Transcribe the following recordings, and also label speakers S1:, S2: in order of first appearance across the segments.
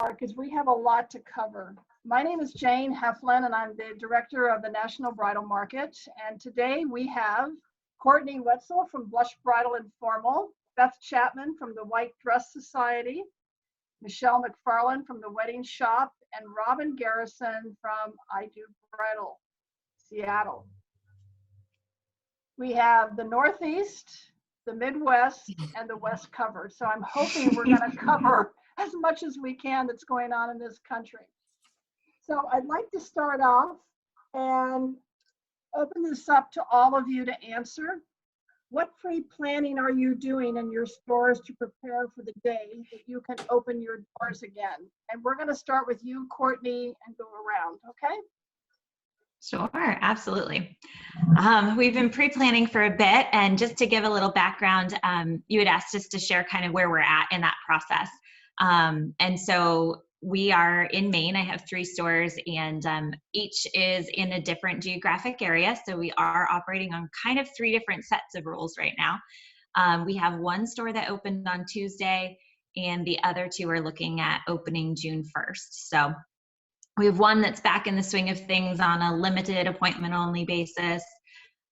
S1: because we have a lot to cover. My name is Jane Heflin, and I'm the director of the National Bridal Market. And today we have Courtney Wetzel from Blush Bridal and Formal, Beth Chapman from the White Dress Society, Michelle McFarland from the Wedding Shop, and Robin Garrison from I Do Bridal, Seattle. We have the Northeast, the Midwest, and the West covered. So I'm hoping we're going to cover as much as we can that's going on in this country. So I'd like to start off and open this up to all of you to answer. What pre-planning are you doing in your stores to prepare for the day that you can open your doors again? And we're going to start with you, Courtney, and go around, okay?
S2: Sure, absolutely. We've been pre-planning for a bit, and just to give a little background, you had asked us to share kind of where we're at in that process. And so we are in Maine. I have 3 stores, and each is in a different geographic area. So we are operating on kind of 3 different sets of rules right now. We have 1 store that opened on Tuesday, and the other 2 are looking at opening June 1st. So we have 1 that's back in the swing of things on a limited appointment only basis.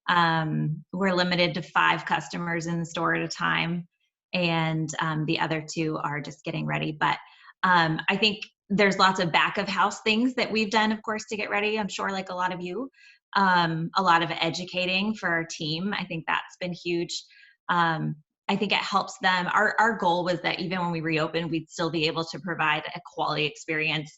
S2: We're limited to 5 customers in the store at a time, and the other 2 are just getting ready. But I think there's lots of back of house things that we've done, of course, to get ready. I'm sure like a lot of you, a lot of educating for our team. I think that's been huge. I think it helps them. Our goal was that even when we reopened, we'd still be able to provide a quality experience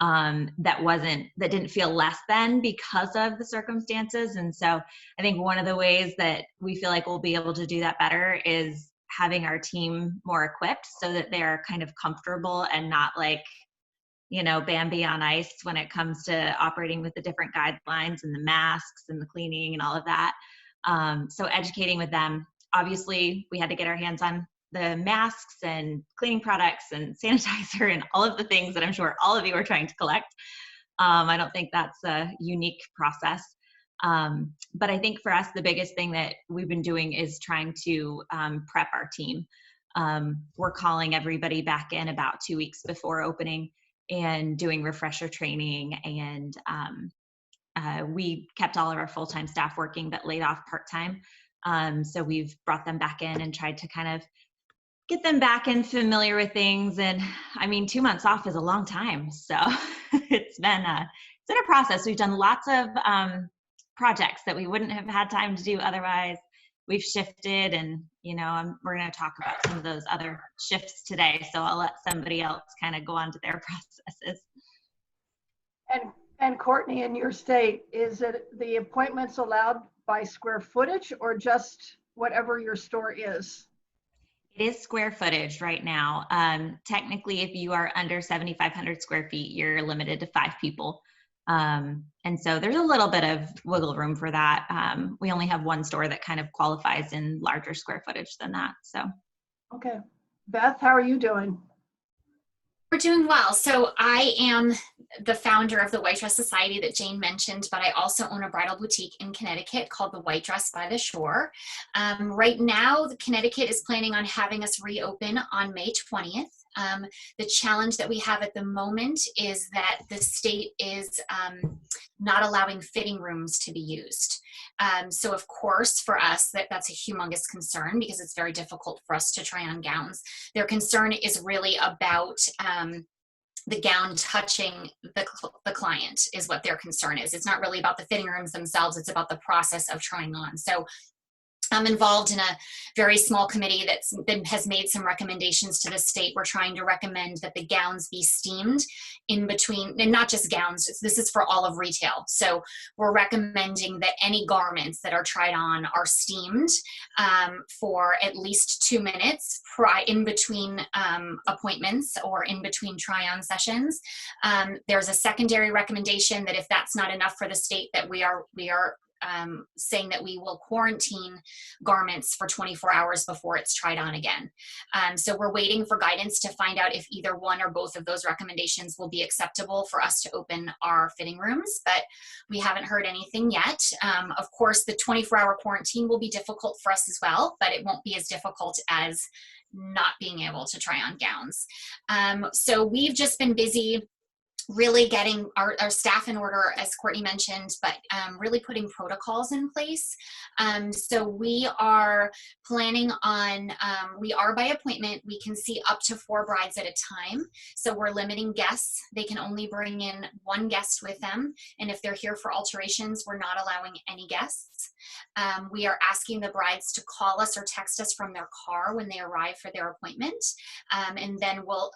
S2: that didn't feel less than because of the circumstances. And so I think one of the ways that we feel like we'll be able to do that better is having our team more equipped so that they're kind of comfortable and not like, you know, Bambi on ice when it comes to operating with the different guidelines and the masks and the cleaning and all of that. So educating with them. Obviously, we had to get our hands on the masks and cleaning products and sanitizer and all of the things that I'm sure all of you are trying to collect. I don't think that's a unique process. But I think for us, the biggest thing that we've been doing is trying to prep our team. We're calling everybody back in about 2 weeks before opening and doing refresher training. And we kept all of our full-time staff working, but laid off part-time. So we've brought them back in and tried to kind of get them back and familiar with things. And I mean, 2 months off is a long time. So it's been a process. We've done lots of projects that we wouldn't have had time to do otherwise. We've shifted, and you know, we're going to talk about some of those other shifts today. So I'll let somebody else kind of go on to their processes.
S1: And Courtney, in your state, is it the appointments allowed by square footage or just whatever your store is?
S2: It is square footage right now. Technically, if you are under 7,500 square feet, you're limited to 5 people. And so there's a little bit of wiggle room for that. We only have 1 store that kind of qualifies in larger square footage than that. So.
S1: Okay. Beth, how are you doing?
S3: We're doing well. So I am the founder of the White Dress Society that Jane mentioned, but I also own a bridal boutique in Connecticut called the White Dress by the Shore. Right now, Connecticut is planning on having us reopen on May 20th. The challenge that we have at the moment is that the state is not allowing fitting rooms to be used. So of course, for us, that's a humongous concern because it's very difficult for us to try on gowns. Their concern is really about the gown touching the client is what their concern is. It's not really about the fitting rooms themselves. It's about the process of trying on. So I'm involved in a very small committee has made some recommendations to the state. We're trying to recommend that the gowns be steamed in between, and not just gowns, this is for all of retail. So we're recommending that any garments that are tried on are steamed for at least 2 minutes in between appointments or in between try-on sessions. There's a secondary recommendation that if that's not enough for the state, that we are saying that we will quarantine garments for 24 hours before it's tried on again. So we're waiting for guidance to find out if either one or both of those recommendations will be acceptable for us to open our fitting rooms, but we haven't heard anything yet. Of course, the 24-hour quarantine will be difficult for us as well, but it won't be as difficult as not being able to try on gowns. So we've just been busy really getting our staff in order, as Courtney mentioned, but really putting protocols in place. So we are planning on, we are by appointment. We can see up to 4 brides at a time. So we're limiting guests. They can only bring in 1 guest with them. And if they're here for alterations, we're not allowing any guests. We are asking the brides to call us or text us from their car when they arrive for their appointment. And then we'll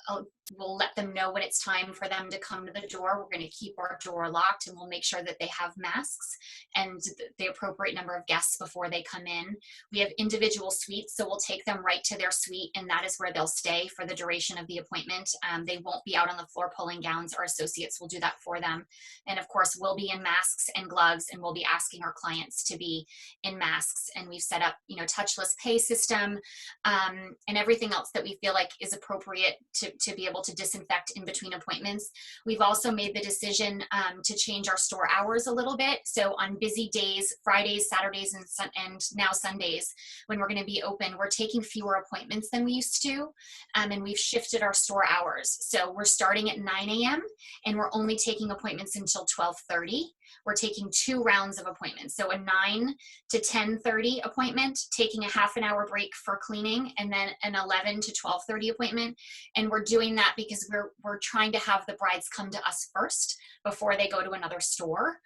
S3: let them know when it's time for them to come to the door. We're going to keep our door locked, and we'll make sure that they have masks and the appropriate number of guests before they come in. We have individual suites, so we'll take them right to their suite, and that is where they'll stay for the duration of the appointment. They won't be out on the floor pulling gowns. Our associates will do that for them. And of course, we'll be in masks and gloves, and we'll be asking our clients to be in masks. And we've set up, touchless pay system, and everything else that we feel like is appropriate to be able to disinfect in between appointments. We've also made the decision to change our store hours a little bit. So on busy days, Fridays, Saturdays, and now Sundays, when we're going to be open, we're taking fewer appointments than we used to, and we've shifted our store hours. So we're starting at 9 a.m. and we're only taking appointments until 12:30. We're taking 2 rounds of appointments. So a 9 to 10:30 appointment, taking a half an hour break for cleaning, and then an 11 to 12:30 appointment. And we're doing that because we're trying to have the brides come to us first before they go to another store.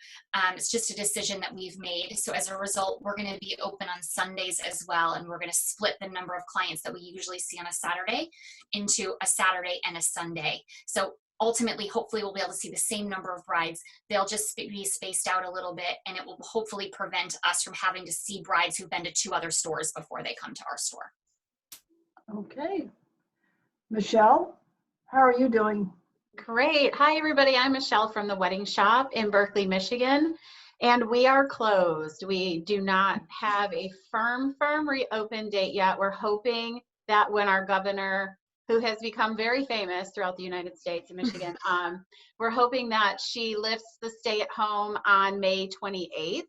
S3: It's just a decision that we've made. So as a result, we're going to be open on Sundays as well. And we're going to split the number of clients that we usually see on a Saturday into a Saturday and a Sunday. So ultimately, hopefully we'll be able to see the same number of brides. They'll just be spaced out a little bit, and it will hopefully prevent us from having to see brides who've been to 2 other stores before they come to our store.
S1: Okay. Michelle, how are you doing?
S4: Great. Hi, everybody. I'm Michelle from the Wedding Shop in Berkeley, Michigan, and we are closed. We do not have a firm reopen date yet. We're hoping that when our governor, who has become very famous throughout the United States and Michigan, we're hoping that she lifts the stay at home on May 28th.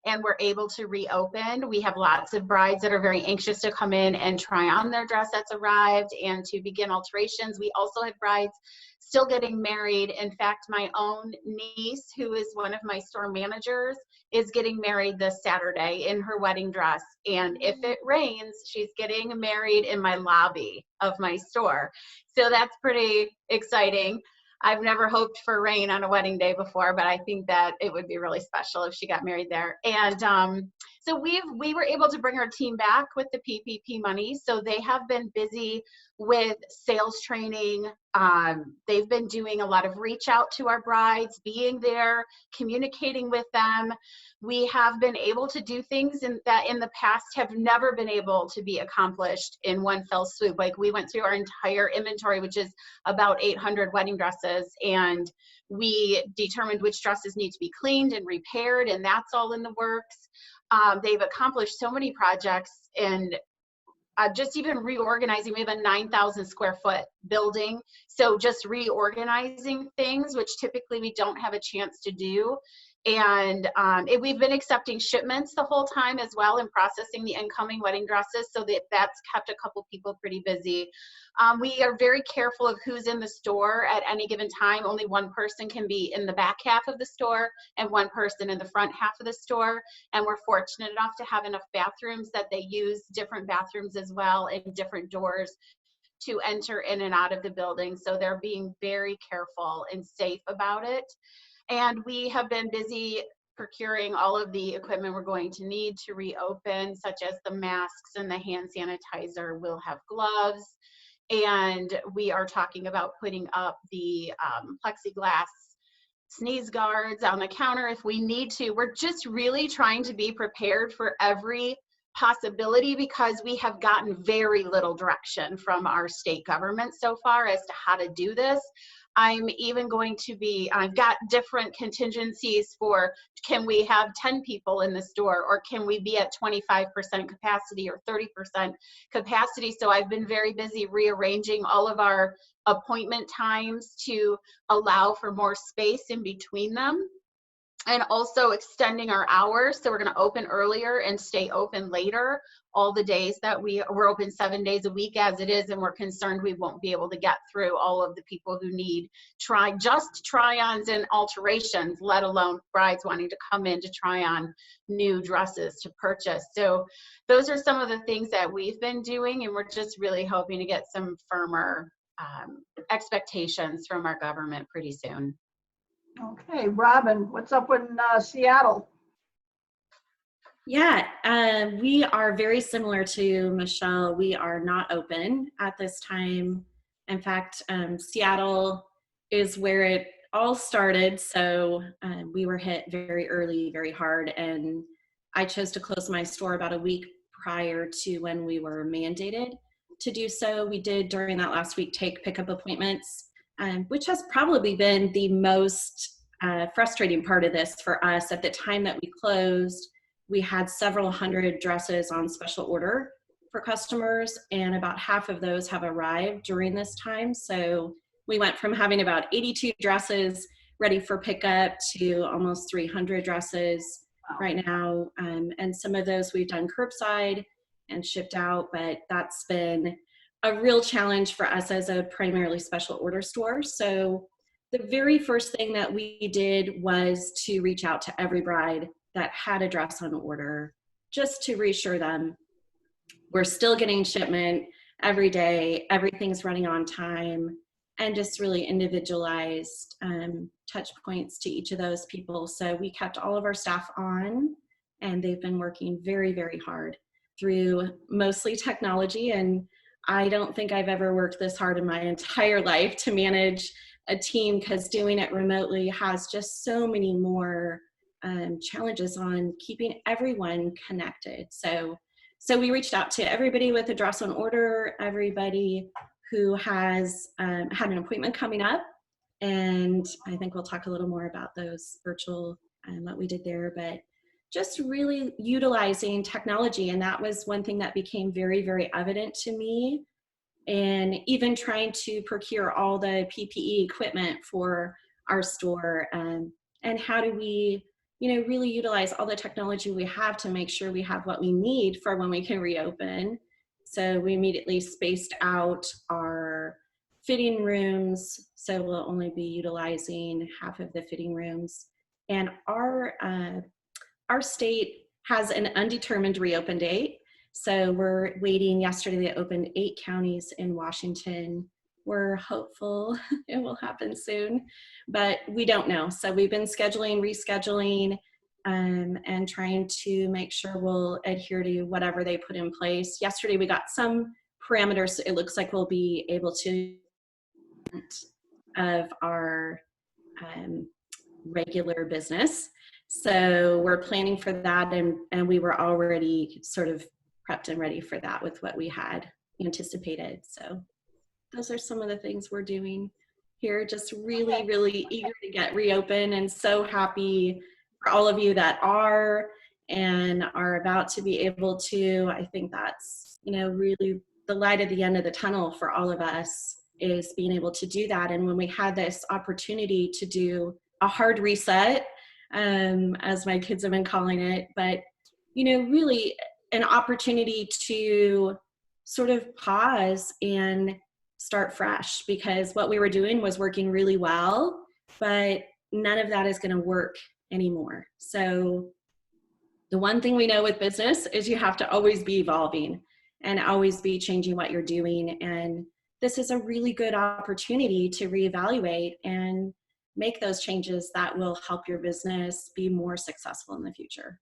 S4: And we're able to reopen. We have lots of brides that are very anxious to come in and try on their dress that's arrived and to begin alterations. We also have brides still getting married. In fact, my own niece, who is one of my store managers, is getting married this Saturday in her wedding dress. And if it rains, she's getting married in my lobby of my store. So that's pretty exciting. I've never hoped for rain on a wedding day before, but I think that it would be really special if she got married there. And so we were able to bring our team back with the PPP money. So they have been busy with sales training. They've been doing a lot of reach out to our brides, being there, communicating with them. We have been able to do things that in the past have never been able to be accomplished in one fell swoop. Like we went through our entire inventory, which is about 800 wedding dresses, and we determined which dresses need to be cleaned and repaired, and that's all in the works. They've accomplished so many projects, and just even reorganizing. We have a 9,000 square foot building. So just reorganizing things, which typically we don't have a chance to do. And we've been accepting shipments the whole time as well and processing the incoming wedding dresses. So that's kept a couple people pretty busy. We are very careful of who's in the store at any given time. Only one person can be in the back half of the store and one person in the front half of the store. And we're fortunate enough to have enough bathrooms that they use different bathrooms as well and different doors to enter in and out of the building. So they're being very careful and safe about it. And we have been busy procuring all of the equipment we're going to need to reopen, such as the masks and the hand sanitizer. We'll have gloves. And we are talking about putting up the plexiglass sneeze guards on the counter if we need to. We're just really trying to be prepared for every possibility because we have gotten very little direction from our state government so far as to how to do this. I'm even going to I've got different contingencies for, can we have 10 people in the store, or can we be at 25% capacity or 30% capacity? So I've been very busy rearranging all of our appointment times to allow for more space in between them. and also extending our hours. So we're going to open earlier and stay open later all the days that we're open 7 days a week as it is, and we're concerned we won't be able to get through all of the people who need try-ons and alterations, let alone brides wanting to come in to try on new dresses to purchase. So those are some of the things that we've been doing, and we're just really hoping to get some firmer expectations from our government pretty soon.
S1: Okay, Robin, what's up in Seattle?
S5: Yeah, we are very similar to Michelle. We are not open at this time. In fact, Seattle is where it all started. So we were hit very early, very hard. And I chose to close my store about a week prior to when we were mandated to do so. We did during that last week take pickup appointments, which has probably been the most frustrating part of this for us. At the time that we closed, we had several hundred dresses on special order for customers, and about half of those have arrived during this time. So we went from having about 82 dresses ready for pickup to almost 300 dresses right now. And some of those we've done curbside and shipped out, but that's been a real challenge for us as a primarily special order store. So the very first thing that we did was to reach out to every bride that had a dress on order, just to reassure them we're still getting shipment every day, everything's running on time, and just really individualized touch points to each of those people. So we kept all of our staff on, and they've been working very, very hard through mostly technology. And I don't think I've ever worked this hard in my entire life to manage a team, because doing it remotely has just so many more challenges on keeping everyone connected. So we reached out to everybody with a dress on order, everybody who has had an appointment coming up, and I think we'll talk a little more about those virtual what we did there, but just really utilizing technology. And that was one thing that became very, very evident to me. And even trying to procure all the PPE equipment for our store, and how do we, really utilize all the technology we have to make sure we have what we need for when we can reopen. So we immediately spaced out our fitting rooms, so we'll only be utilizing half of the fitting rooms. And our state has an undetermined reopen date. So we're waiting. Yesterday they opened 8 counties in Washington. We're hopeful it will happen soon, but we don't know. So we've been scheduling, rescheduling, and trying to make sure we'll adhere to whatever they put in place. Yesterday we got some parameters. It looks like we'll be able to of our regular business. So we're planning for that, and we were already sort of prepped and ready for that with what we had anticipated. So those are some of the things we're doing here. Just really, really eager to get reopened, and so happy for all of you that are and are about to be able to. I think that's, really the light at the end of the tunnel for all of us, is being able to do that. And when we had this opportunity to do a hard reset, as my kids have been calling it, but, really an opportunity to sort of pause and start fresh, because what we were doing was working really well, but none of that is going to work anymore. So the one thing we know with business is you have to always be evolving and always be changing what you're doing. And this is a really good opportunity to reevaluate and make those changes that will help your business be more successful in the future.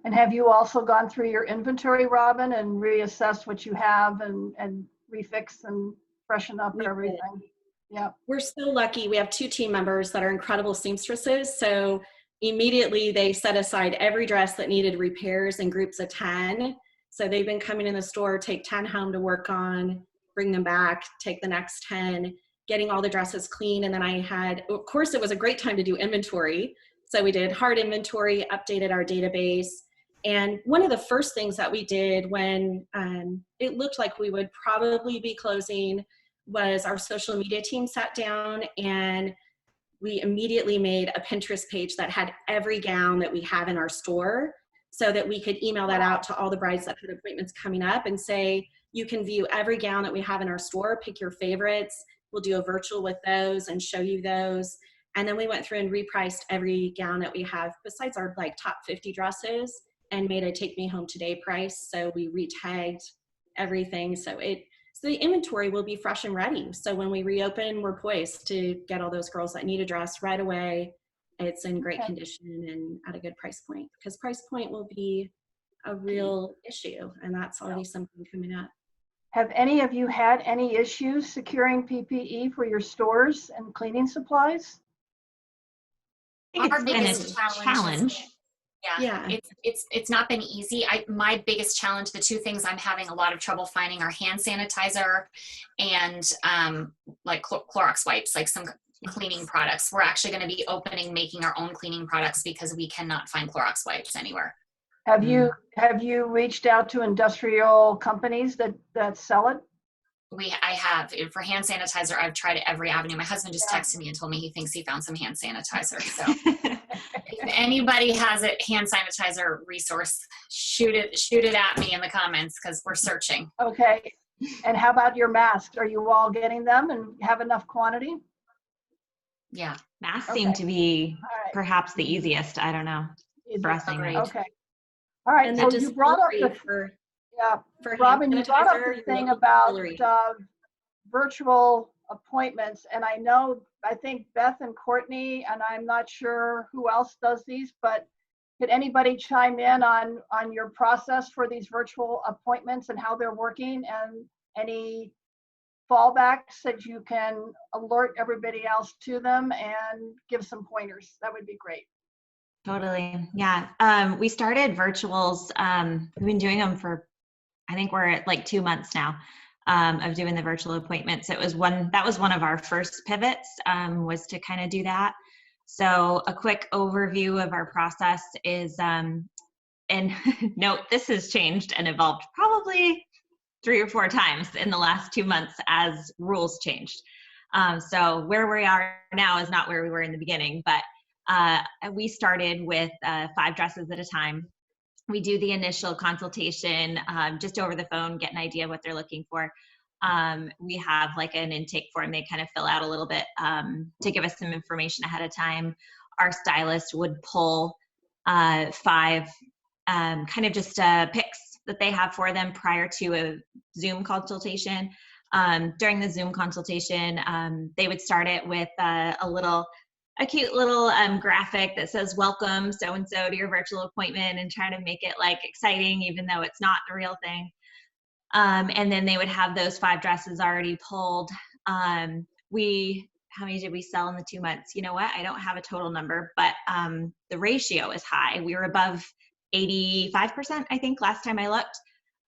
S1: And have you also gone through your inventory, Robin, and reassessed what you have and refix and freshen up everything? Yeah.
S5: We're so lucky. We have 2 team members that are incredible seamstresses. So immediately they set aside every dress that needed repairs in groups of 10. So they've been coming in the store, take 10 home to work on, bring them back, take the next 10, getting all the dresses clean. And then I had, of course, it was a great time to do inventory. So we did hard inventory, updated our database. And one of the first things that we did when it looked like we would probably be closing was our social media team sat down and we immediately made a Pinterest page that had every gown that we have in our store, so that we could email that out to all the brides that had appointments coming up and say, you can view every gown that we have in our store, pick your favorites. We'll do a virtual with those and show you those. And then we went through and repriced every gown that we have besides our like top 50 dresses and made a take me home today price. So we retagged everything. So the inventory will be fresh and ready. So when we reopen, we're poised to get all those girls that need a dress right away. It's in great condition and at a good price point, because price point will be a real issue, and that's already something coming up.
S1: Have any of you had any issues securing PPE for your stores and cleaning supplies?
S2: I think
S3: Our
S2: it's been
S3: biggest
S2: a challenge.
S3: Yeah, it's not been easy. My biggest challenge, the two things I'm having a lot of trouble finding are hand sanitizer and like Clorox wipes, like some cleaning products. We're actually going to be making our own cleaning products because we cannot find Clorox wipes anywhere.
S1: Have you reached out to industrial companies that sell it?
S3: I have. For hand sanitizer, I've tried every avenue. My husband just texted me and told me he thinks he found some hand sanitizer. So if anybody has a hand sanitizer resource, shoot it at me in the comments, because we're searching.
S1: Okay. And how about your masks? Are you all getting them and have enough quantity?
S3: Yeah.
S2: Masks seem to be perhaps the easiest. I don't know. For us,
S1: Okay. All right.
S5: And
S1: So you brought up for Robin, you brought up the thing about virtual appointments, and I think Beth and Courtney, and I'm not sure who else does these, but could anybody chime in on your process for these virtual appointments and how they're working, and any fallbacks that you can alert everybody else to them and give some pointers? That would be great.
S2: Totally. Yeah. We started virtuals. We've been doing them for, I think we're at like 2 months now, of doing the virtual appointments. That was one of our first pivots, was to kind of do that. So a quick overview of our process is, and note, this has changed and evolved probably 3 or 4 times in the last 2 months as rules changed. So where we are now is not where we were in the beginning, but we started with 5 dresses at a time. We do the initial consultation just over the phone, get an idea of what they're looking for. We have like an intake form they kind of fill out a little bit to give us some information ahead of time. Our stylist would pull 5 kind of just picks that they have for them prior to a Zoom consultation. During the Zoom consultation, they would start it with a cute little graphic that says, welcome so-and-so to your virtual appointment, and try to make it like exciting, even though it's not the real thing. And then they would have those 5 dresses already pulled. How many did we sell in the 2 months? You know what? I don't have a total number, but the ratio is high. We were above 85%, I think, last time I looked.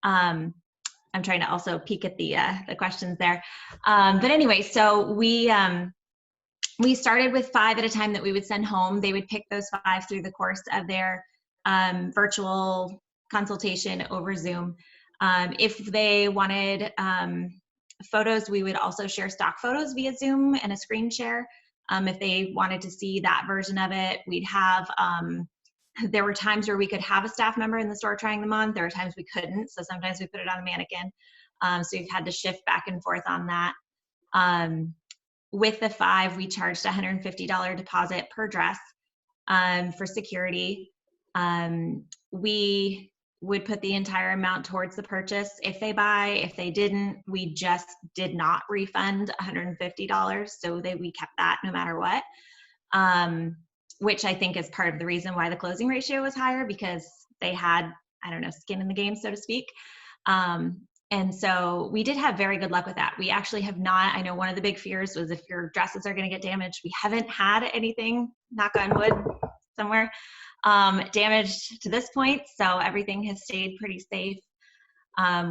S2: I'm trying to also peek at the questions there. But anyway, so we started with 5 at a time that we would send home. They would pick those 5 through the course of their virtual consultation over Zoom. If they wanted photos, we would also share stock photos via Zoom and a screen share. If they wanted to see that version of it, we'd have, there were times where we could have a staff member in the store trying them on. There were times we couldn't. So sometimes we put it on a mannequin. So we've had to shift back and forth on that. With the 5, we charged a $150 deposit per dress for security. We would put the entire amount towards the purchase if they buy. If they didn't, we just did not refund $150. So we kept that no matter what, which I think is part of the reason why the closing ratio was higher, because they had, I don't know, skin in the game, so to speak. And so we did have very good luck with that. We actually have not, I know one of the big fears was if your dresses are going to get damaged. We haven't had anything, knock on wood somewhere, damaged to this point. So everything has stayed pretty safe.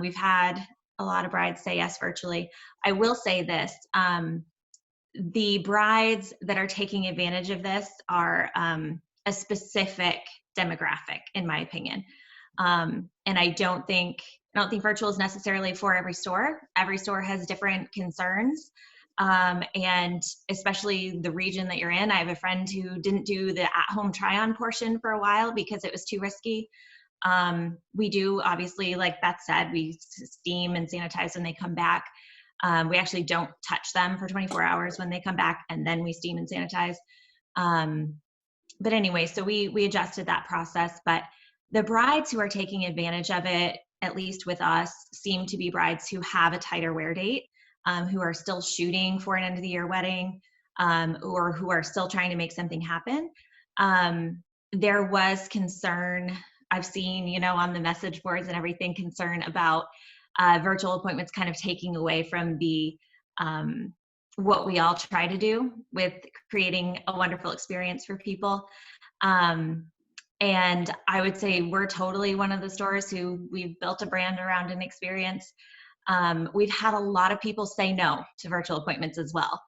S2: We've had a lot of brides say yes virtually. I will say this, the brides that are taking advantage of this are a specific demographic, in my opinion. And I don't think virtual is necessarily for every store. Every store has different concerns. And especially the region that you're in. I have a friend who didn't do the at-home try-on portion for a while because it was too risky. We do, obviously, like Beth said, we steam and sanitize when they come back. We actually don't touch them for 24 hours when they come back, and then we steam and sanitize. But anyway, so we adjusted that process. But the brides who are taking advantage of it, at least with us, seem to be brides who have a tighter wear date, who are still shooting for an end of the year wedding, or who are still trying to make something happen. There was concern, I've seen, you know, on the message boards and everything, concern about virtual appointments kind of taking away from the what we all try to do with creating a wonderful experience for people. And I would say we're totally one of the stores who we've built a brand around an experience. We've had a lot of people say no to virtual appointments as well,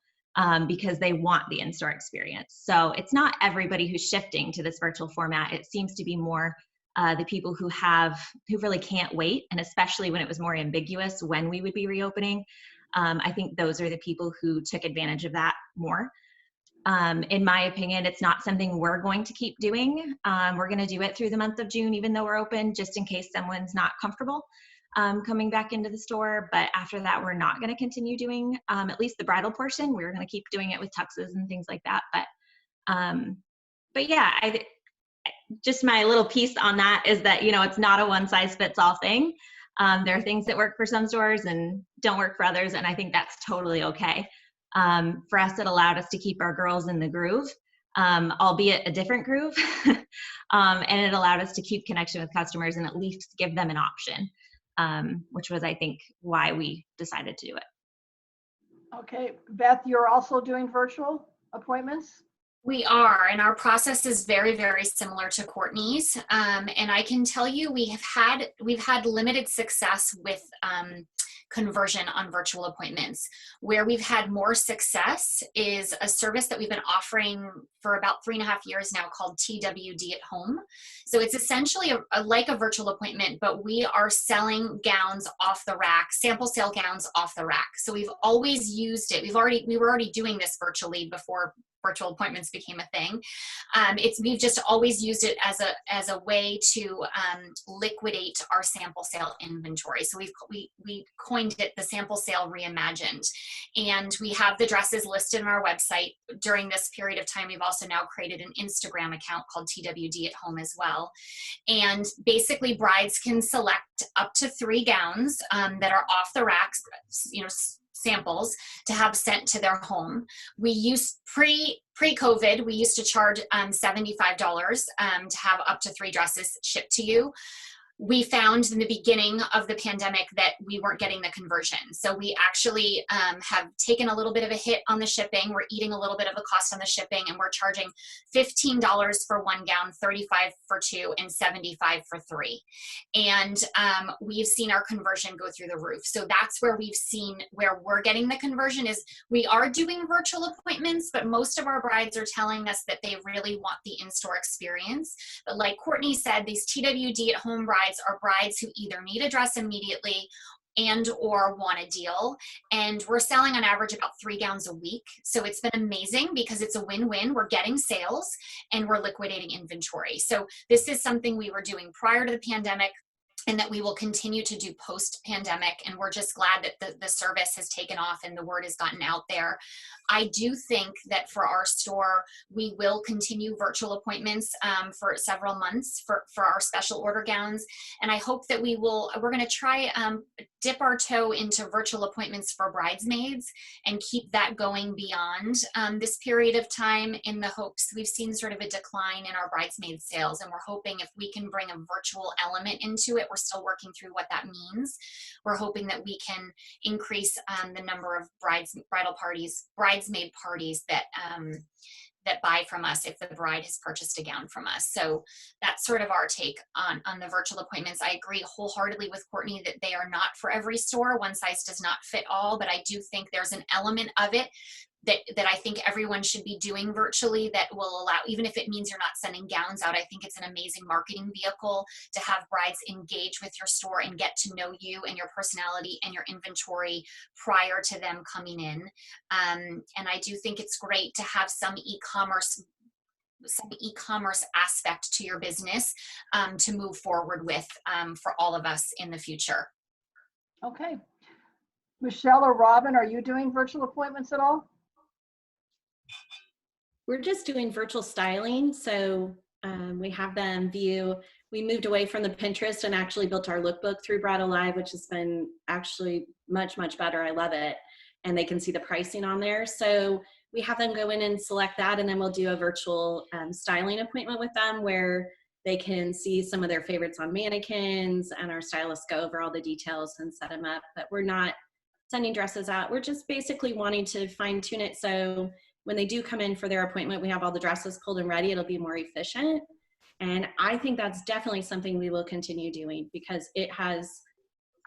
S2: because they want the in-store experience. So it's not everybody who's shifting to this virtual format. It seems to be more the people who really can't wait, and especially when it was more ambiguous when we would be reopening. I think those are the people who took advantage of that more. In my opinion, it's not something we're going to keep doing. We're going to do it through the month of June, even though we're open, just in case someone's not comfortable coming back into the store. But after that, we're not going to continue doing at least the bridal portion. We're going to keep doing it with tuxes and things like that. But yeah, just my little piece on that is that, you know, it's not a one size fits all thing. There are things that work for some stores and don't work for others, and I think that's totally okay. For us, it allowed us to keep our girls in the groove, albeit a different groove, and it allowed us to keep connection with customers and at least give them an option, which was, I think, why we decided to do it.
S1: Okay, Beth, you're also doing virtual appointments?
S3: We are, and our process is very, very similar to Courtney's. And I can tell you we've had limited success with conversion on virtual appointments. Where we've had more success is a service that we've been offering for about 3.5 years now called TWD at home. So it's essentially like a virtual appointment, but we are selling gowns off the rack, sample sale gowns off the rack. So we've always used it. We were already doing this virtually before virtual appointments became a thing. We've just always used it as a way to liquidate our sample sale inventory. So we coined it the sample sale reimagined, and we have the dresses listed on our website. During this period of time, we've also now created an Instagram account called TWD at home as well. And basically, brides can select up to 3 gowns that are off the racks, you know, samples to have sent to their home. We used pre-COVID, we used to charge $75 to have up to 3 dresses shipped to you. We found in the beginning of the pandemic that we weren't getting the conversion. So we actually have taken a little bit of a hit on the shipping. We're eating a little bit of a cost on the shipping, and we're charging $15 for 1 gown, $35 for 2, and $75 for 3. And we've seen our conversion go through the roof. So that's where we've seen where we're getting the conversion is we are doing virtual appointments, but most of our brides are telling us that they really want the in-store experience. But like Courtney said, these TWD at home brides are brides who either need a dress immediately and or want a deal. And we're selling on average about 3 gowns a week. So it's been amazing because it's a win-win. We're getting sales and we're liquidating inventory. So this is something we were doing prior to the pandemic and that we will continue to do post-pandemic. And we're just glad that the service has taken off and the word has gotten out there. I do think that for our store, we will continue virtual appointments for several months for our special order gowns. And I hope that we're going to try dip our toe into virtual appointments for bridesmaids and keep that going beyond this period of time, in the hopes we've seen sort of a decline in our bridesmaid sales. And we're hoping if we can bring a virtual element into it, we're still working through what that means. We're hoping that we can increase the number of bridesmaid parties that buy from us if the bride has purchased a gown from us. So that's sort of our take on the virtual appointments. I agree wholeheartedly with Courtney that they are not for every store. One size does not fit all, but I do think there's an element of it that I think everyone should be doing virtually, that will allow, even if it means you're not sending gowns out, I think it's an amazing marketing vehicle to have brides engage with your store and get to know you and your personality and your inventory prior to them coming in. And I do think it's great to have some e-commerce aspect to your business to move forward with for all of us in the future.
S1: Okay. Michelle or Robin, are you doing virtual appointments at all?
S5: We're just doing virtual styling. So we have them view, we moved away from the Pinterest and actually built our lookbook through Bridal Live, which has been actually much, much better. I love it. And they can see the pricing on there. So we have them go in and select that, and then we'll do a virtual styling appointment with them where they can see some of their favorites on mannequins, and our stylists go over all the details and set them up. But we're not sending dresses out. We're just basically wanting to fine tune it so when they do come in for their appointment, we have all the dresses pulled and ready. It'll be more efficient. And I think that's definitely something we will continue doing, because it has,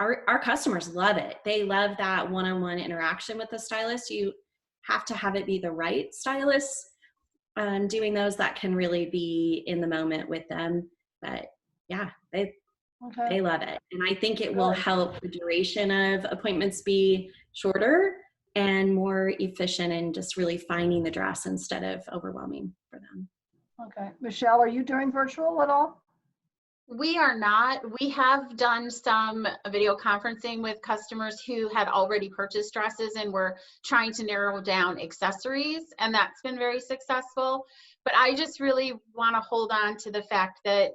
S5: our customers love it. They love that one-on-one interaction with the stylist. You have to have it be the right stylist doing those that can really be in the moment with them. But yeah, they love it. And I think it will help the duration of appointments be shorter and more efficient, and just really finding the dress instead of overwhelming for them.
S1: Okay. Michelle, are you doing virtual at all?
S4: We are not. We have done some video conferencing with customers who had already purchased dresses, and we're trying to narrow down accessories, and that's been very successful. But I just really want to hold on to the fact that,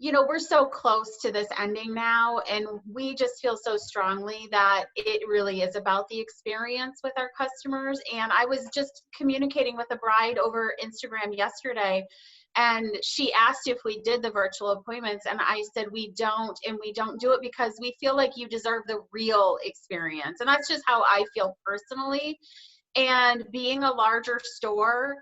S4: you know, we're so close to this ending now, and we just feel so strongly that it really is about the experience with our customers. And I was just communicating with a bride over Instagram yesterday, and she asked if we did the virtual appointments, and I said we don't, and we don't do it because we feel like you deserve the real experience. And that's just how I feel personally. And being a larger store,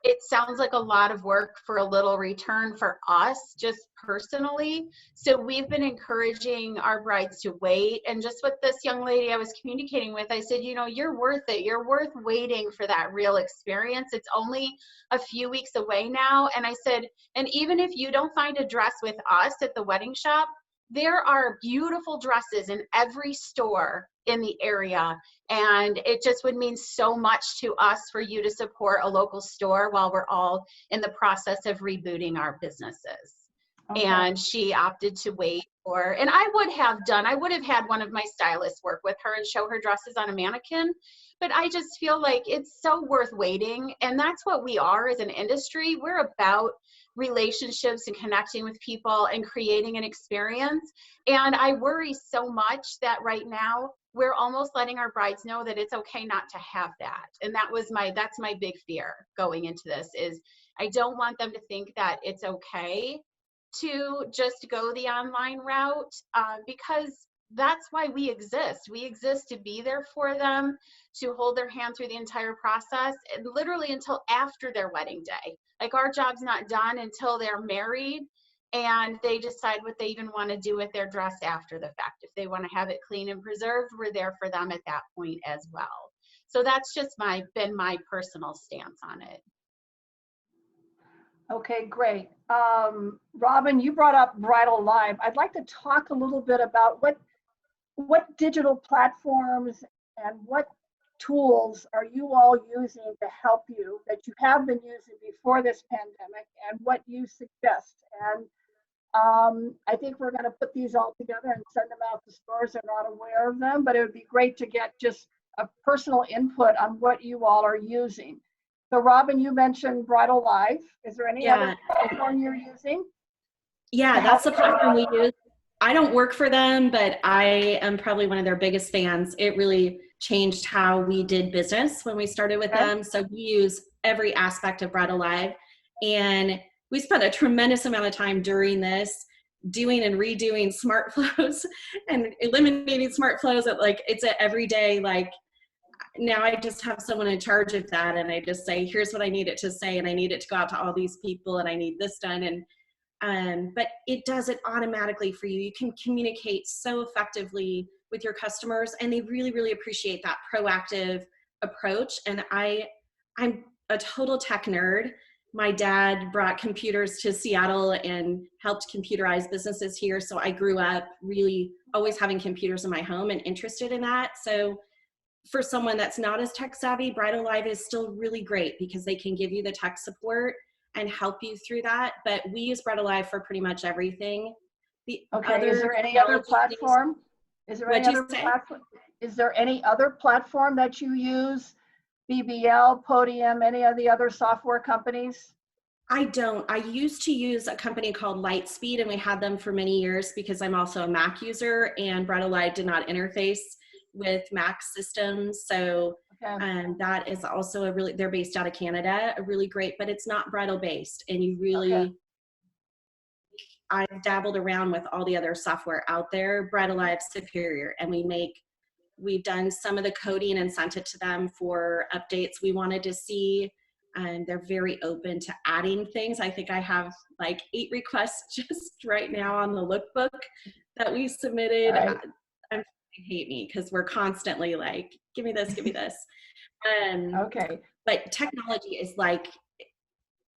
S4: it sounds like a lot of work for a little return for us, just personally. So we've been encouraging our brides to wait. And just with this young lady I was communicating with, I said, you know, you're worth it. You're worth waiting for that real experience. It's only a few weeks away now. And I said, and even if you don't find a dress with us at the wedding shop, there are beautiful dresses in every store in the area, and it just would mean so much to us for you to support a local store while we're all in the process of rebooting our businesses. Okay. And she opted to wait for, and I would have had one of my stylists work with her and show her dresses on a mannequin, but I just feel like it's so worth waiting. And that's what we are as an industry. We're about relationships and connecting with people and creating an experience. And I worry so much that right now we're almost letting our brides know that it's okay not to have that. And that's my big fear going into this, is I don't want them to think that it's okay to just go the online route, because that's why we exist. We exist to be there for them, to hold their hand through the entire process, and literally until after their wedding day. Like, our job's not done until they're married and they decide what they even want to do with their dress after the fact. If they want to have it clean and preserved, we're there for them at that point as well. So that's just been my personal stance on it.
S1: Okay, great. Robin, you brought up Bridal Live. I'd like to talk a little bit about what digital platforms and what tools are you all using to help you, that you have been using before this pandemic, and what you suggest. And I think we're going to put these all together and send them out to stores that are not aware of them, but it would be great to get just a personal input on what you all are using. So Robin, you mentioned Bridal Live. Is there any other platform you're using?
S5: Yeah, that's the platform we use. I don't work for them, but I am probably one of their biggest fans. It really changed how we did business when we started with them. So we use every aspect of Bridal Live, and we spent a tremendous amount of time during this doing and redoing smart flows and eliminating smart flows. It's an everyday, now I just have someone in charge of that, and I just say, here's what I need it to say, and I need it to go out to all these people, and I need this done. And but it does it automatically for you. You can communicate so effectively with your customers, and they really, really appreciate that proactive approach. And I'm a total tech nerd. My dad brought computers to Seattle and helped computerize businesses here. So I grew up really always having computers in my home and interested in that. So for someone that's not as tech savvy, Bridal Live is still really great because they can give you the tech support and help you through that. But we use Bridal Live for pretty much everything.
S1: Okay, is there any other platform? Is there any other platform? Is there any other platform that you use? BBL, Podium, any of the other software companies?
S5: I don't. I used to use a company called Lightspeed, and we had them for many years because I'm also a Mac user, and Bridal Live did not interface with Mac systems. So that is also a really, they're based out of Canada, a really great, but it's not bridal based. And you really, I've dabbled around with all the other software out there. Bridal Live's superior, and we've done some of the coding and sent it to them for updates we wanted to see. And they're very open to adding things. I think I have like 8 requests just right now on the lookbook that we submitted.
S1: Right.
S5: They hate me because we're constantly like, give me this, give me this. But technology is like,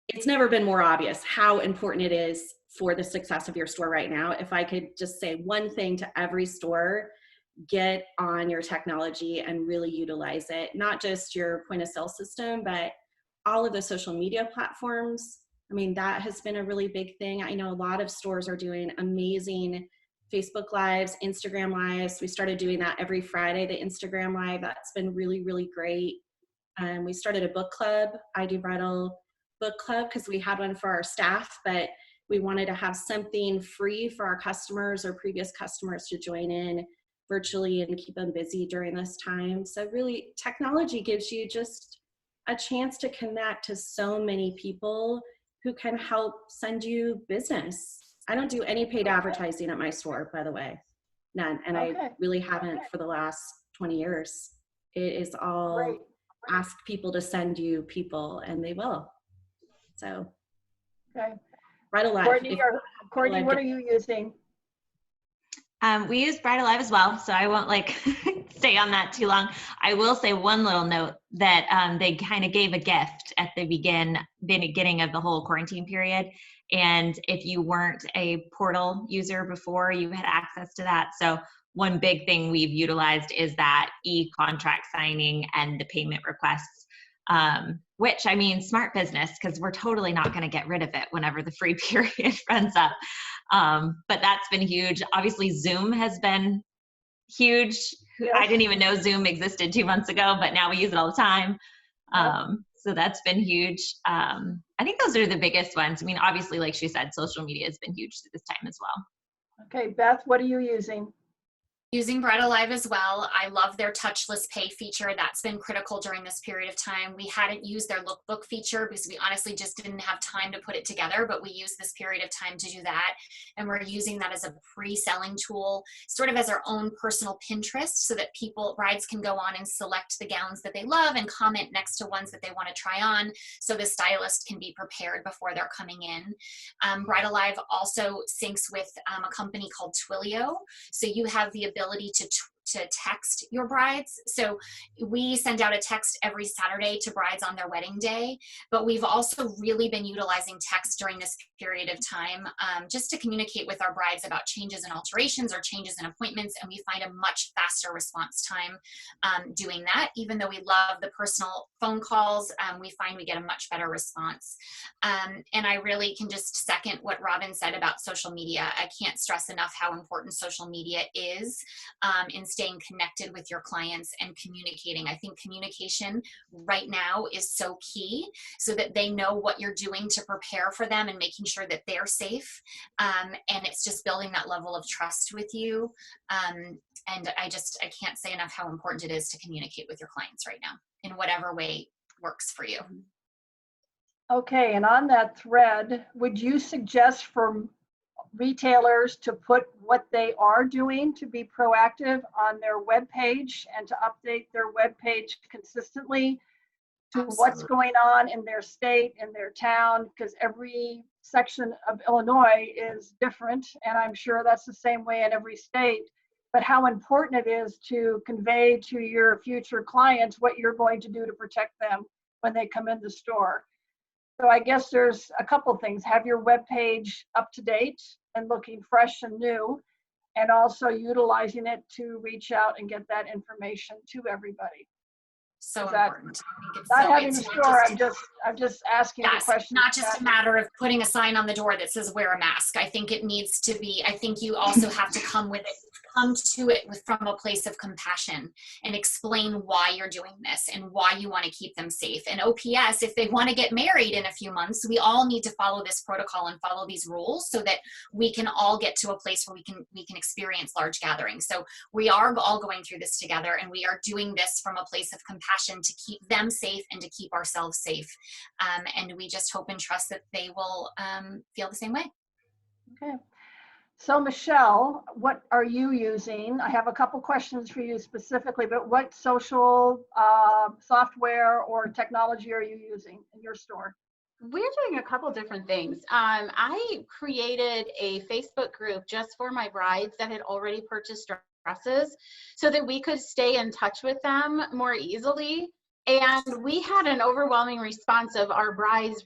S5: it's never been more obvious how important it is for the success of your store right now. If I could just say one thing to every store, get on your technology and really utilize it. Not just your point of sale system, but all of the social media platforms. I mean, that has been a really big thing. I know a lot of stores are doing amazing Facebook Lives, Instagram Lives. We started doing that every Friday, the Instagram Live. That's been really, really great. We started a book club. I do Bridal Book Club because we had one for our staff, but we wanted to have something free for our customers or previous customers to join in virtually and keep them busy during this time. So really, technology gives you just a chance to connect to so many people who can help send you business. I don't do any paid advertising at my store, by the way, none. And I really haven't for the last 20 years. It is all ask people to send you people, and they will. So, Bridal Live.
S1: Courtney, what are you using?
S2: We use Bridal Live as well, so I won't like stay on that too long. I will say one little note that they kind of gave a gift at the beginning of the whole quarantine period. And if you weren't a portal user before, you had access to that. So one big thing we've utilized is that e-contract signing and the payment requests, which, I mean, smart business, because we're totally not going to get rid of it whenever the free period runs up. But that's been huge. Obviously, Zoom has been huge. Yes. I didn't even know Zoom existed 2 months ago, but now we use it all the time. So that's been huge. I think those are the biggest ones. I mean, obviously, like she said, social media has been huge this time as well.
S1: Okay, Beth, what are you using?
S3: Using Bridal Live as well. I love their touchless pay feature. That's been critical during this period of time. We hadn't used their lookbook feature because we honestly just didn't have time to put it together, but we used this period of time to do that. And we're using that as a pre-selling tool, sort of as our own personal Pinterest, so that brides can go on and select the gowns that they love and comment next to ones that they want to try on, so the stylist can be prepared before they're coming in. Bridal Live also syncs with a company called Twilio. So you have the ability to text your brides. So we send out a text every Saturday to brides on their wedding day, but we've also really been utilizing text during this period of time just to communicate with our brides about changes and alterations or changes in appointments, and we find a much faster response time doing that. Even though we love the personal phone calls, we find we get a much better response. And I really can just second what Robin said about social media. I can't stress enough how important social media is in staying connected with your clients and communicating. I think communication right now is so key, so that they know what you're doing to prepare for them and making sure that they're safe. And it's just building that level of trust with you. And I can't say enough how important it is to communicate with your clients right now in whatever way works for you.
S1: Okay, and on that thread, would you suggest for retailers to put what they are doing to be proactive on their webpage and to update their webpage consistently to what's going on in their state, in their town, because every section of Illinois is different, and I'm sure that's the same way in every state. but how important it is to convey to your future clients what you're going to do to protect them when they come in the store. So I guess there's a couple things. Have your webpage up to date and looking fresh and new, and also utilizing it to reach out and get that information to everybody.
S3: So
S1: Is that-
S3: important. I think it's
S1: Not
S3: so,
S1: having
S3: it's
S1: a
S3: not
S1: store,
S3: just-
S1: I'm just asking the
S3: Yes,
S1: question.
S3: not just a matter of putting a sign on the door that says wear a mask. I think it needs to be, I think you also have to come to it from a place of compassion and explain why you're doing this and why you want to keep them safe. And OPS, if they want to get married in a few months, we all need to follow this protocol and follow these rules so that we can all get to a place where we can experience large gatherings. So we are all going through this together, and we are doing this from a place of compassion to keep them safe and to keep ourselves safe. And we just hope and trust that they will feel the same way.
S1: Okay. So Michelle, what are you using? I have a couple questions for you specifically, but what social software or technology are you using in your store?
S4: We're doing a couple different things. I created a Facebook group just for my brides that had already purchased dresses so that we could stay in touch with them more easily. And we had an overwhelming response of our brides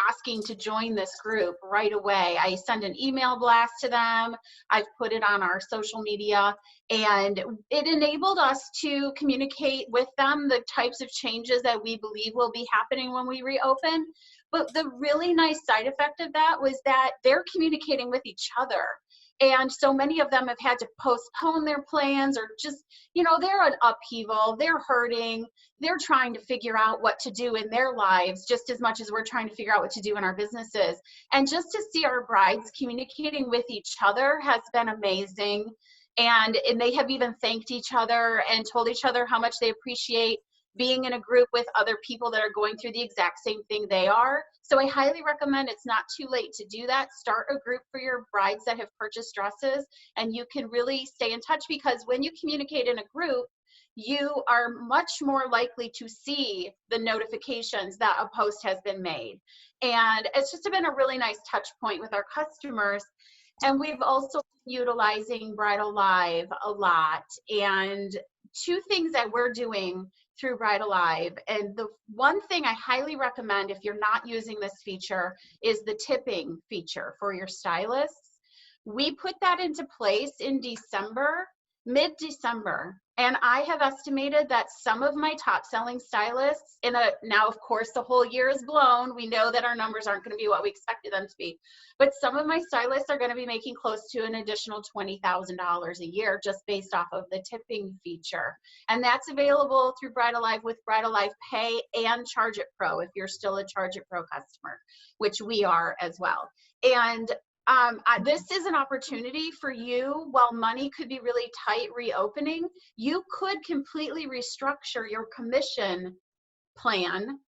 S4: asking to join this group right away. I sent an email blast to them. I've put it on our social media, and it enabled us to communicate with them the types of changes that we believe will be happening when we reopen. But the really nice side effect of that was that they're communicating with each other. And so many of them have had to postpone their plans, or just, they're an upheaval, they're hurting, they're trying to figure out what to do in their lives just as much as we're trying to figure out what to do in our businesses. And just to see our brides communicating with each other has been amazing. And they have even thanked each other and told each other how much they appreciate being in a group with other people that are going through the exact same thing they are. So I highly recommend, it's not too late to do that. Start a group for your brides that have purchased dresses, and you can really stay in touch, because when you communicate in a group, you are much more likely to see the notifications that a post has been made. And it's just been a really nice touch point with our customers. And we've also been utilizing Bridal Live a lot. And two things that we're doing through Bridal Live, and the one thing I highly recommend if you're not using this feature is the tipping feature for your stylists. We put that into place in December, mid-December, and I have estimated that some of my top selling stylists now of course the whole year is blown, we know that our numbers aren't going to be what we expected them to be, but some of my stylists are going to be making close to an additional $20,000 a year just based off of the tipping feature. And that's available through Bridal Live with Bridal Live Pay and Charge It Pro if you're still a Charge It Pro customer, which we are as well. And this is an opportunity for you, while money could be really tight reopening, you could completely restructure your commission plan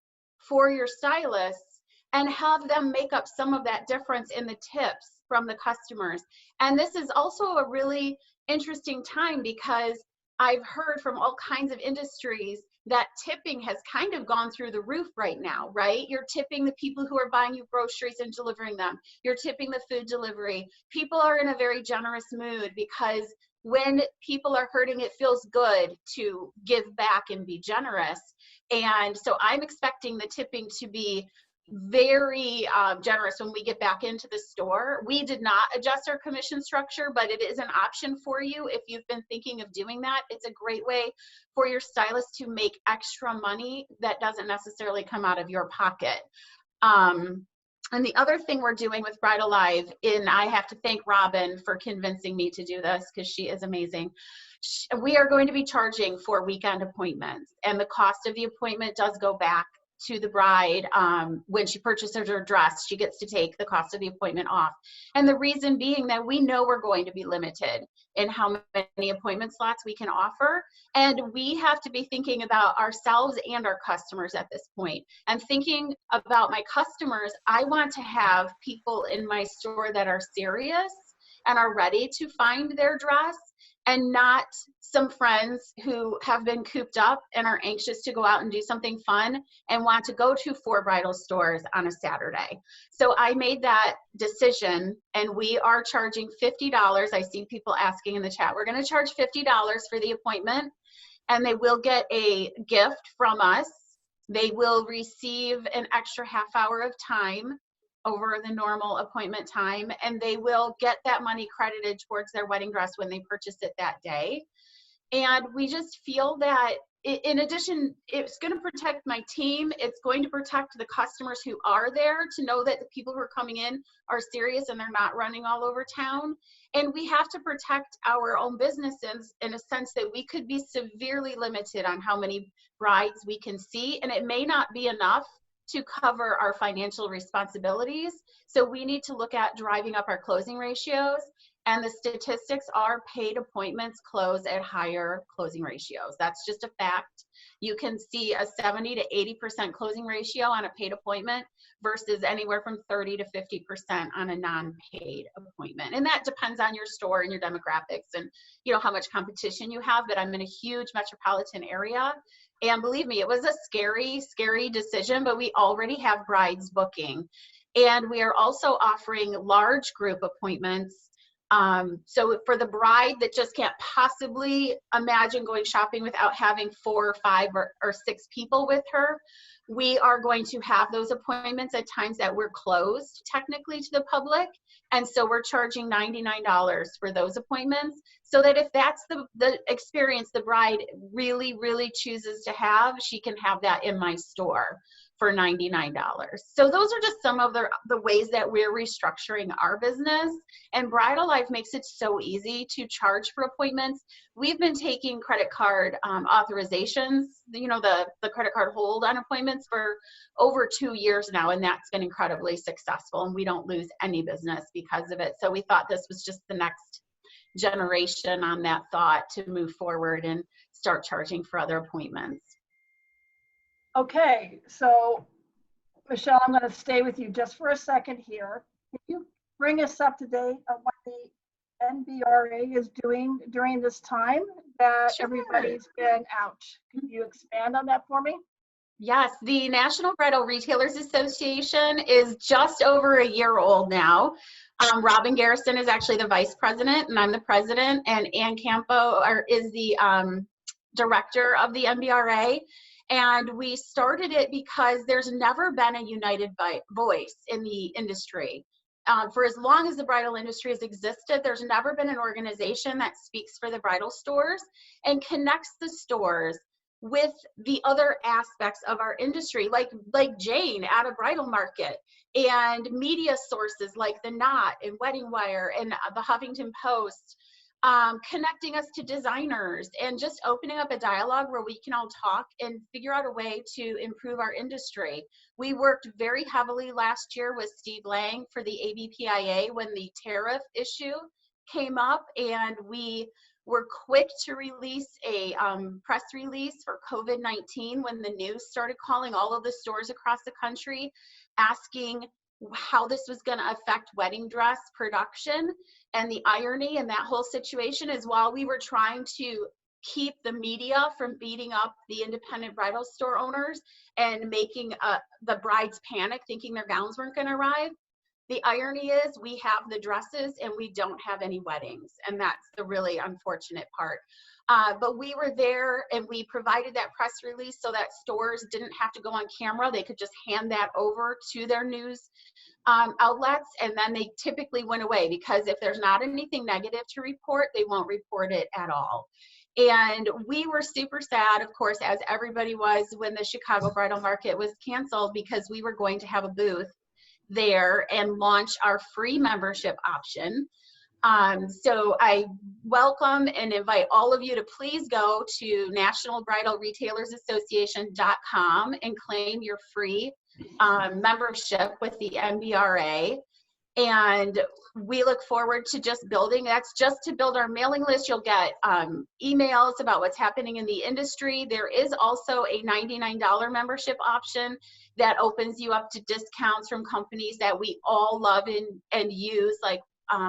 S4: for your stylists and have them make up some of that difference in the tips from the customers. And this is also a really interesting time, because I've heard from all kinds of industries that tipping has kind of gone through the roof right now, right? You're tipping the people who are buying you groceries and delivering them. You're tipping the food delivery. People are in a very generous mood, because when people are hurting, it feels good to give back and be generous. And so I'm expecting the tipping to be very generous when we get back into the store. We did not adjust our commission structure, but it is an option for you if you've been thinking of doing that. It's a great way for your stylist to make extra money that doesn't necessarily come out of your pocket. And the other thing we're doing with Bridal Live, and I have to thank Robin for convincing me to do this because she is amazing. We are going to be charging for weekend appointments, and the cost of the appointment does go back to the bride. When she purchases her dress, she gets to take the cost of the appointment off. And the reason being that we know we're going to be limited in how many appointment slots we can offer. And we have to be thinking about ourselves and our customers at this point. And thinking about my customers, I want to have people in my store that are serious and are ready to find their dress. and not some friends who have been cooped up and are anxious to go out and do something fun and want to go to 4 bridal stores on a Saturday. So I made that decision, and we are charging $50. I see people asking in the chat. We're going to charge $50 for the appointment, and they will get a gift from us. They will receive an extra half hour of time over the normal appointment time, and they will get that money credited towards their wedding dress when they purchase it that day. And we just feel that in addition, it's going to protect my team. It's going to protect the customers who are there, to know that the people who are coming in are serious and they're not running all over town. And we have to protect our own businesses in a sense that we could be severely limited on how many brides we can see, and it may not be enough to cover our financial responsibilities. So we need to look at driving up our closing ratios, and the statistics are paid appointments close at higher closing ratios. That's just a fact. You can see a 70 to 80% closing ratio on a paid appointment versus anywhere from 30 to 50% on a non-paid appointment. And that depends on your store and your demographics and, you know, how much competition you have. But I'm in a huge metropolitan area, and believe me, it was a scary, scary decision, but we already have brides booking. And we are also offering large group appointments. So for the bride that just can't possibly imagine going shopping without having 4 or 5 or 6 people with her, we are going to have those appointments at times that we're closed technically to the public. And so we're charging $99 for those appointments, so that if that's the experience the bride really, really chooses to have, she can have that in my store for $99. So those are just some of the ways that we're restructuring our business. And Bridal Life makes it so easy to charge for appointments. We've been taking credit card authorizations, you know, the credit card hold on appointments for over 2 years now, and that's been incredibly successful, and we don't lose any business because of it. So we thought this was just the next generation on that thought to move forward and start charging for other appointments.
S1: Okay, so Michelle, I'm going to stay with you just for a second here. Can you bring us up to date on what the NBRA is doing during this time that
S4: Sure.
S1: Everybody's been out? Can you expand on that for me?
S4: Yes, the National Bridal Retailers Association is just over a year old now. Robin Garrison is actually the vice president, and I'm the president, and Ann Campo is the director of the NBRA. And we started it because there's never been a united voice in the industry. For as long as the bridal industry has existed, there's never been an organization that speaks for the bridal stores and connects the stores with the other aspects of our industry, like Jane at a bridal market, and media sources like The Knot and Wedding Wire and the Huffington Post, connecting us to designers and just opening up a dialogue where we can all talk and figure out a way to improve our industry. We worked very heavily last year with Steve Lang for the ABPIA when the tariff issue came up, and we were quick to release a press release for COVID-19 when the news started calling all of the stores across the country, asking how this was going to affect wedding dress production. And the irony in that whole situation is, while we were trying to keep the media from beating up the independent bridal store owners and making the brides panic thinking their gowns weren't going to arrive, the irony is we have the dresses and we don't have any weddings. And that's the really unfortunate part. But we were there and we provided that press release so that stores didn't have to go on camera. They could just hand that over to their news outlets, and then they typically went away, because if there's not anything negative to report, they won't report it at all. And we were super sad, of course, as everybody was, when the Chicago Bridal Market was canceled, because we were going to have a booth there and launch our free membership option. So I welcome and invite all of you to please go to nationalbridalretailersassociation.com and claim your free membership with the NBRA. And we look forward to just building. That's just to build our mailing list. You'll get emails about what's happening in the industry. There is also a $99 membership option that opens you up to discounts from companies that we all love and use, like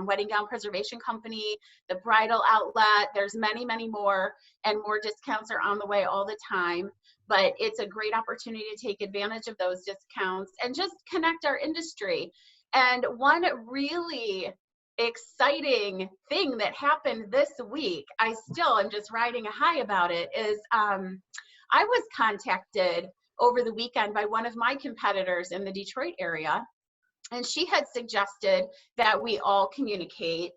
S4: Wedding Gown Preservation Company, the Bridal Outlet. There's many, many more, and more discounts are on the way all the time. But it's a great opportunity to take advantage of those discounts and just connect our industry. And one really exciting thing that happened this week, I still am just riding a high about it, is I was contacted over the weekend by one of my competitors in the Detroit area, and she had suggested that we all communicate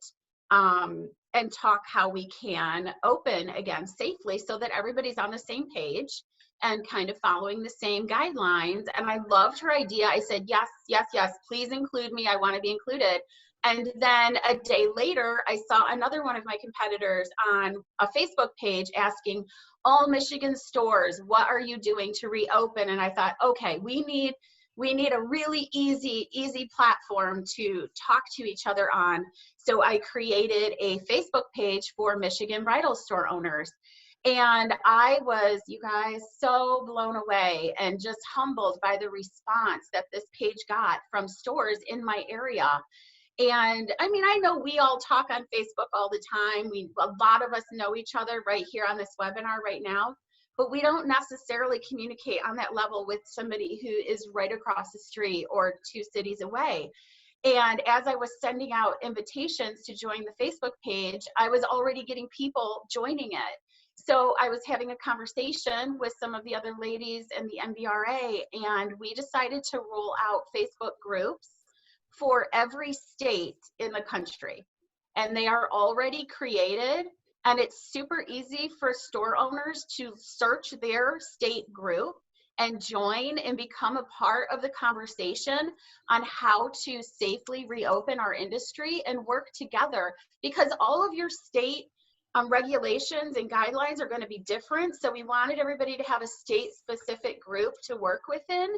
S4: and talk how we can open again safely so that everybody's on the same page and kind of following the same guidelines. And I loved her idea. I said, yes, yes, yes, please include me. I want to be included. And then a day later, I saw another one of my competitors on a Facebook page asking, all Michigan stores, what are you doing to reopen? And I thought, okay, we need a really easy platform to talk to each other on. So I created a Facebook page for Michigan bridal store owners. And I was, you guys, so blown away and just humbled by the response that this page got from stores in my area. And I mean, I know we all talk on Facebook all the time. A lot of us know each other right here on this webinar right now, but we don't necessarily communicate on that level with somebody who is right across the street or 2 cities away. And as I was sending out invitations to join the Facebook page, I was already getting people joining it. So I was having a conversation with some of the other ladies in the MBRA, and we decided to roll out Facebook groups for every state in the country. And they are already created, and it's super easy for store owners to search their state group and join and become a part of the conversation on how to safely reopen our industry and work together, because all of your state regulations and guidelines are going to be different. So we wanted everybody to have a state-specific group to work within.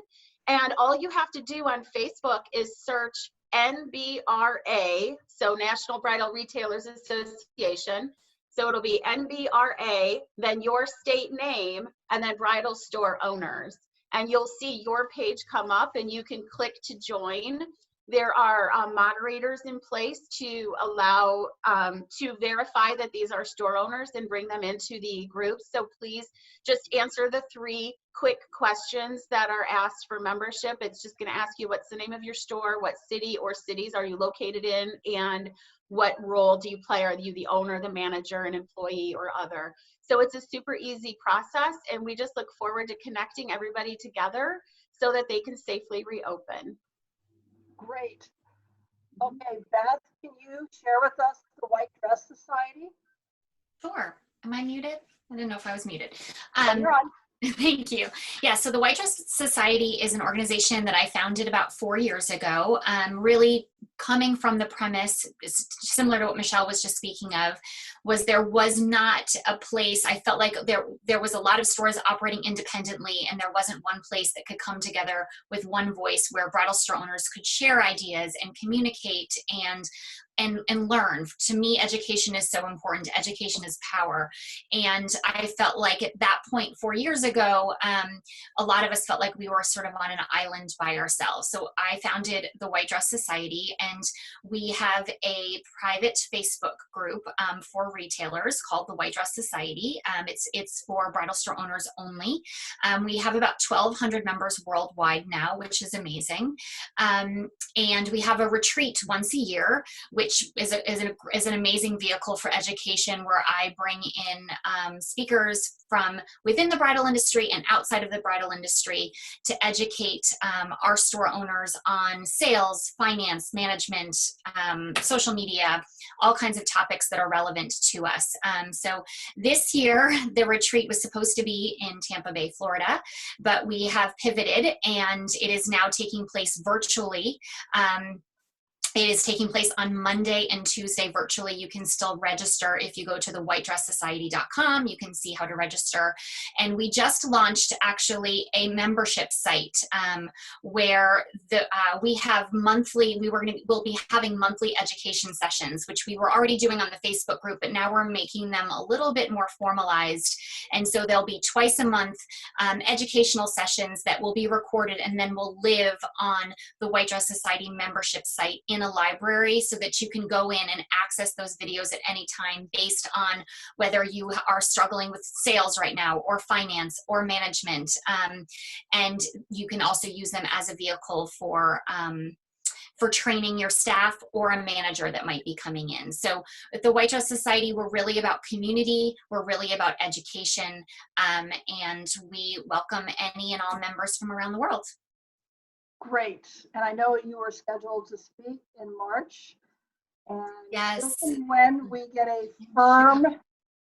S4: And all you have to do on Facebook is search NBRA, so National Bridal Retailers Association. So it'll be NBRA, then your state name, and then bridal store owners. And you'll see your page come up and you can click to join. There are moderators in place to allow, to verify that these are store owners and bring them into the group. So please just answer the 3 quick questions that are asked for membership. It's just going to ask you, what's the name of your store, what city or cities are you located in, and what role do you play? Are you the owner, the manager, an employee, or other? So it's a super easy process, and we just look forward to connecting everybody together so that they can safely reopen.
S1: Great. Okay, Beth, can you share with us the White Dress Society?
S3: Sure. Am I muted? I didn't know if I was muted.
S1: You're on.
S3: Thank you. Yeah, so the White Dress Society is an organization that I founded about 4 years ago, really coming from the premise, similar to what Michelle was just speaking of, was there was not a place, I felt like there was a lot of stores operating independently, and there wasn't one place that could come together with one voice where bridal store owners could share ideas and communicate and learn. To me, education is so important. Education is power. And I felt like at that point 4 years ago, a lot of us felt like we were sort of on an island by ourselves. So I founded the White Dress Society, and we have a private Facebook group for retailers called the White Dress Society. It's for bridal store owners only. We have about 1,200 members worldwide now, which is amazing. And we have a retreat once a year, which is an amazing vehicle for education, where I bring in speakers from within the bridal industry and outside of the bridal industry to educate our store owners on sales, finance, management, social media, all kinds of topics that are relevant to us. So this year, the retreat was supposed to be in Tampa Bay, Florida, but we have pivoted, and it is now taking place virtually. It is taking place on Monday and Tuesday virtually. You can still register if you go to the whitedresssociety.com. You can see how to register. And we just launched actually a membership site where we have monthly, we'll be having monthly education sessions, which we were already doing on the Facebook group, but now we're making them a little bit more formalized. And so there'll be twice a month educational sessions that will be recorded and then will live on the White Dress Society membership site in a library so that you can go in and access those videos at any time based on whether you are struggling with sales right now or finance or management. And you can also use them as a vehicle for training your staff or a manager that might be coming in. So at the White Dress Society, we're really about community, we're really about education, and we welcome any and all members from around the world.
S1: Great. And I know you were scheduled to speak in March. And
S3: Yes.
S1: if and when we get a firm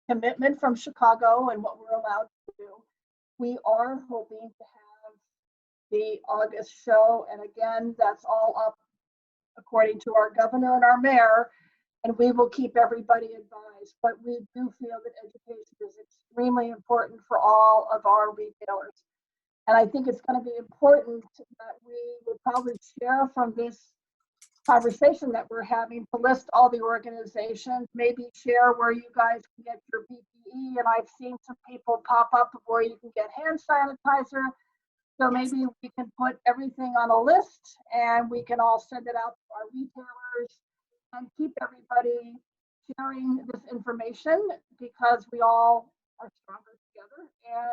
S1: commitment from Chicago and what we're allowed to do, we are hoping to have the August show. And again, that's all up according to our governor and our mayor, and we will keep everybody advised. But we do feel that education is extremely important for all of our retailers. And I think it's going to be important that we will probably share from this conversation that we're having to list all the organizations, maybe share where you guys can get your PPE. And I've seen some people pop up where you can get hand sanitizer. So maybe we can put everything on a list and we can all send it out to our retailers and keep everybody sharing this information, because we all are stronger together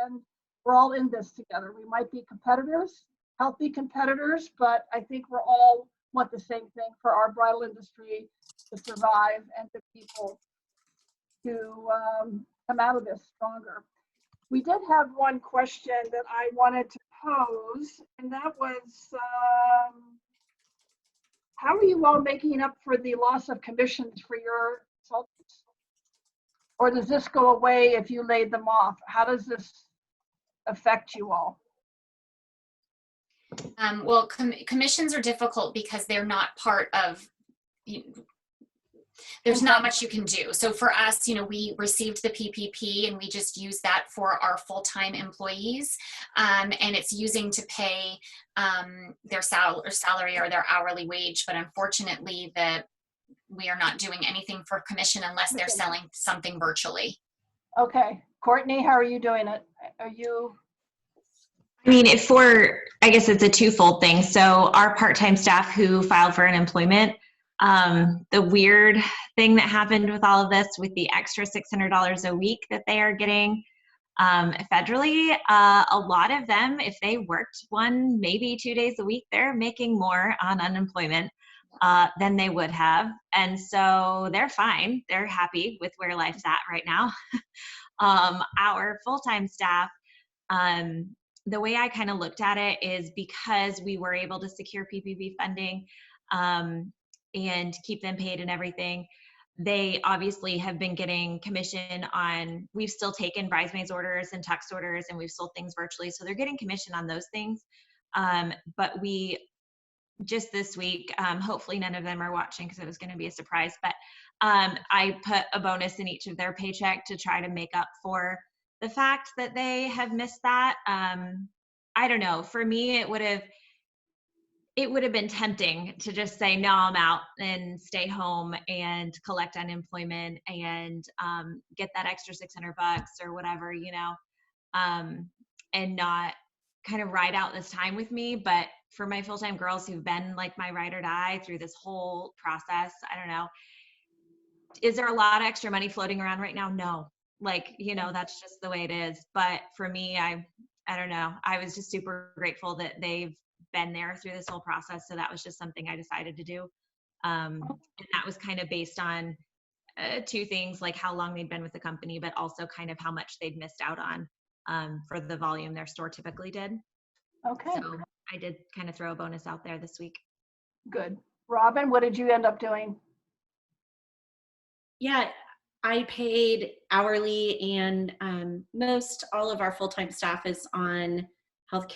S1: and we're all in this together. We might be competitors, healthy competitors, but I think we're all want the same thing for our bridal industry to survive and for people to come out of this stronger. We did have one question that I wanted to pose, and that was, how are you all making up for the loss of commissions for your consultants? Or does this go away if you laid them off? How does this affect you all?
S3: Well, commissions are difficult because they're not part of, there's not much you can do. So for us, we received the PPP and we just use that for our full-time employees. And it's using to pay their salary or their hourly wage. But unfortunately, we are not doing anything for commission unless they're selling something virtually.
S1: Okay. Courtney, how are you doing it? Are you?
S2: I mean, I guess it's a twofold thing. So our part-time staff who filed for unemployment, the weird thing that happened with all of this, with the extra $600 a week that they are getting federally, a lot of them, if they worked 1, maybe 2 days a week, they're making more on unemployment than they would have. And so they're fine. They're happy with where life's at right now. Our full-time staff, the way I kind of looked at it is because we were able to secure PPP funding and keep them paid and everything, they obviously have been getting commission on, we've still taken bridesmaids orders and tux orders and we've sold things virtually. So they're getting commission on those things. But we just this week, hopefully none of them are watching because it was going to be a surprise, but I put a bonus in each of their paycheck to try to make up for the fact that they have missed that. I don't know, for me, it would have been tempting to just say, no, I'm out and stay home and collect unemployment and get that extra $600 or whatever, and not kind of ride out this time with me. But for my full-time girls who've been like my ride or die through this whole process, I don't know. Is there a lot of extra money floating around right now? No. That's just the way it is. But for me, I don't know. I was just super grateful that they've been there through this whole process. So that was just something I decided to do. And that was kind of based on two things, like how long they'd been with the company, but also kind of how much they'd missed out on for the volume their store typically did.
S1: Okay.
S2: So I did kind of throw a bonus out there this week.
S1: Good. Robin, what did you end up doing?
S5: Yeah, I paid hourly, and most all of our full-time staff is on healthcare,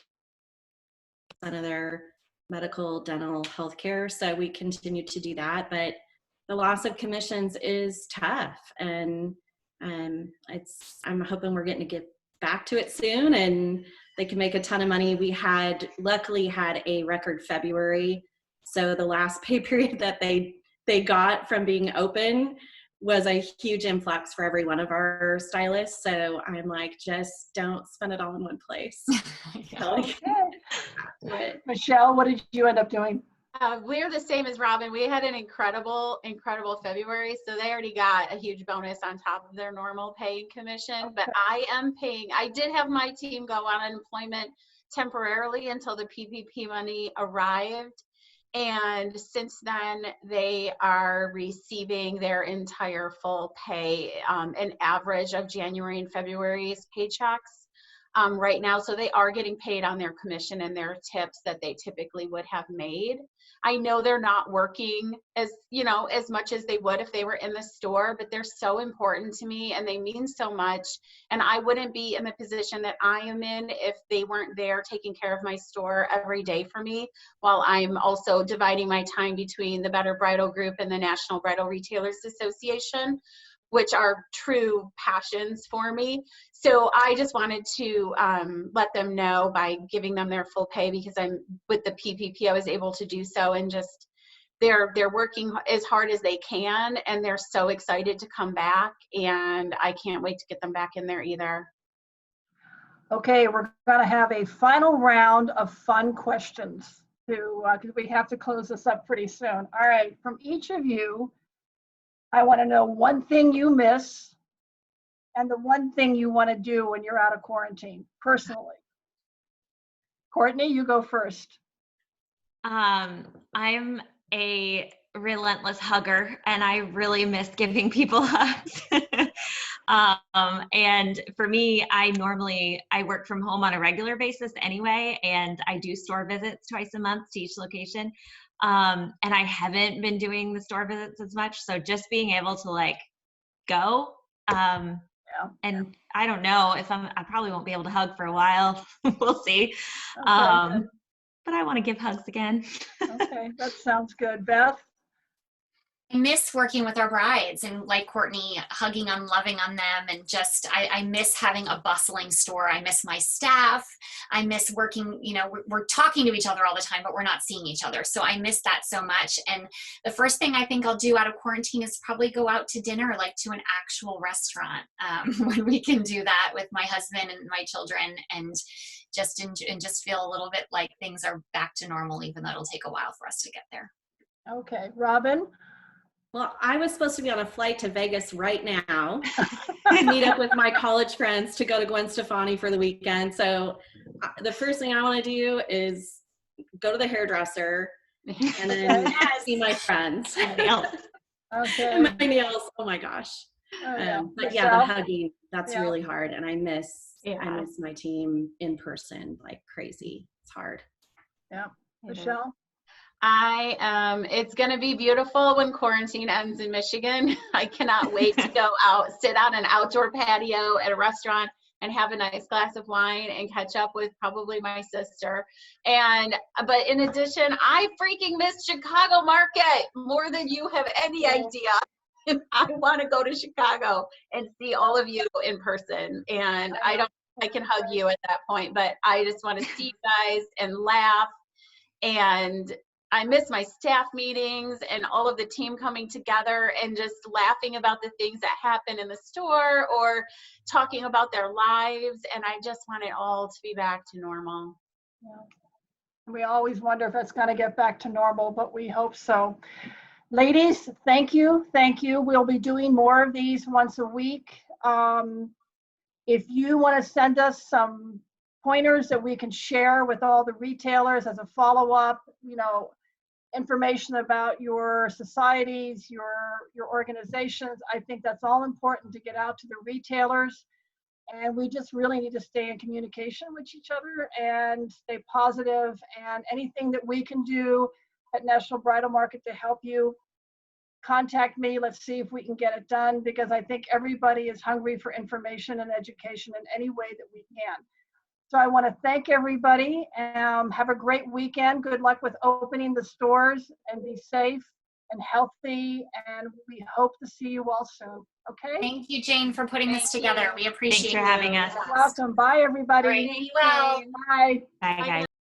S5: none of their medical, dental, healthcare. So we continue to do that, but the loss of commissions is tough, and I'm hoping we're getting to get back to it soon, and they can make a ton of money. We luckily had a record February, so the last pay period that they got from being open was a huge influx for every one of our stylists. So I'm like, just don't spend it all in one place.
S1: Okay. Michelle, what did you end up doing?
S4: we're the same as Robin. We had an incredible February. So they already got a huge bonus on top of their normal pay and commission. But I did have my team go on unemployment temporarily until the PPP money arrived. And since then, they are receiving their entire full pay, an average of January and February's paychecks right now. So they are getting paid on their commission and their tips that they typically would have made. I know they're not working as much as they would if they were in the store, but they're so important to me and they mean so much. And I wouldn't be in the position that I am in if they weren't there taking care of my store every day for me, while I'm also dividing my time between the Better Bridal Group and the National Bridal Retailers Association, which are true passions for me. So I just wanted to let them know by giving them their full pay, because I'm with the PPP, I was able to do so, and just they're working as hard as they can, and they're so excited to come back, and I can't wait to get them back in there either.
S1: Okay, we're gonna have a final round of fun questions because we have to close this up pretty soon. All right, from each of you, I want to know one thing you miss and the one thing you want to do when you're out of quarantine, personally. Courtney, you go first.
S2: I'm a relentless hugger, and I really miss giving people hugs. And for me, I work from home on a regular basis anyway, and I do store visits twice a month to each location. And I haven't been doing the store visits as much. So just being able to go, and I don't know if I probably won't be able to hug for a while. We'll see.
S1: Okay,
S2: but I want to give hugs again.
S1: okay, that sounds good. Beth?
S3: I miss working with our brides and, like Courtney, hugging on, loving on them, and just I miss having a bustling store. I miss my staff. I miss working, we're talking to each other all the time, but we're not seeing each other. So I miss that so much. And the first thing I think I'll do out of quarantine is probably go out to dinner, to an actual restaurant, when we can do that with my husband and my children, and just feel a little bit like things are back to normal, even though it'll take a while for us to get there.
S1: Okay, Robin?
S5: Well, I was supposed to be on a flight to Vegas right now to meet up with my college friends to go to Gwen Stefani for the weekend. So the first thing I want to do is go to the hairdresser and then see my friends.
S1: Okay.
S5: And my nails, oh my gosh. But yeah, the hugging, that's really hard. And I miss my team in person like crazy. It's hard.
S1: Yeah. Michelle?
S4: It's going to be beautiful when quarantine ends in Michigan. I cannot wait to go out, sit on an outdoor patio at a restaurant and have a nice glass of wine and catch up with probably my sister. But in addition, I freaking miss Chicago market more than you have any idea. I want to go to Chicago and see all of you in person. And I can hug you at that point, but I just want to see you guys and laugh. And I miss my staff meetings and all of the team coming together and just laughing about the things that happen in the store or talking about their lives. And I just want it all to be back to normal.
S1: Yeah. We always wonder if it's going to get back to normal, but we hope so. Ladies, thank you. Thank you. We'll be doing more of these once a week. If you want to send us some pointers that we can share with all the retailers as a follow-up, information about your societies, your organizations. I think that's all important to get out to the retailers. And we just really need to stay in communication with each other and stay positive. And anything that we can do at National Bridal Market to help you, contact me. Let's see if we can get it done, because I think everybody is hungry for information and education in any way that we can. So I want to thank everybody. Have a great weekend. Good luck with opening the stores, and be safe and healthy. And we hope to see you all soon. Okay?
S3: Thank you, Jane, for putting this together. We appreciate it.
S2: Thanks for having us.
S1: You're welcome. Bye, everybody.
S3: All right, be well.
S1: Bye.
S2: Bye, guys.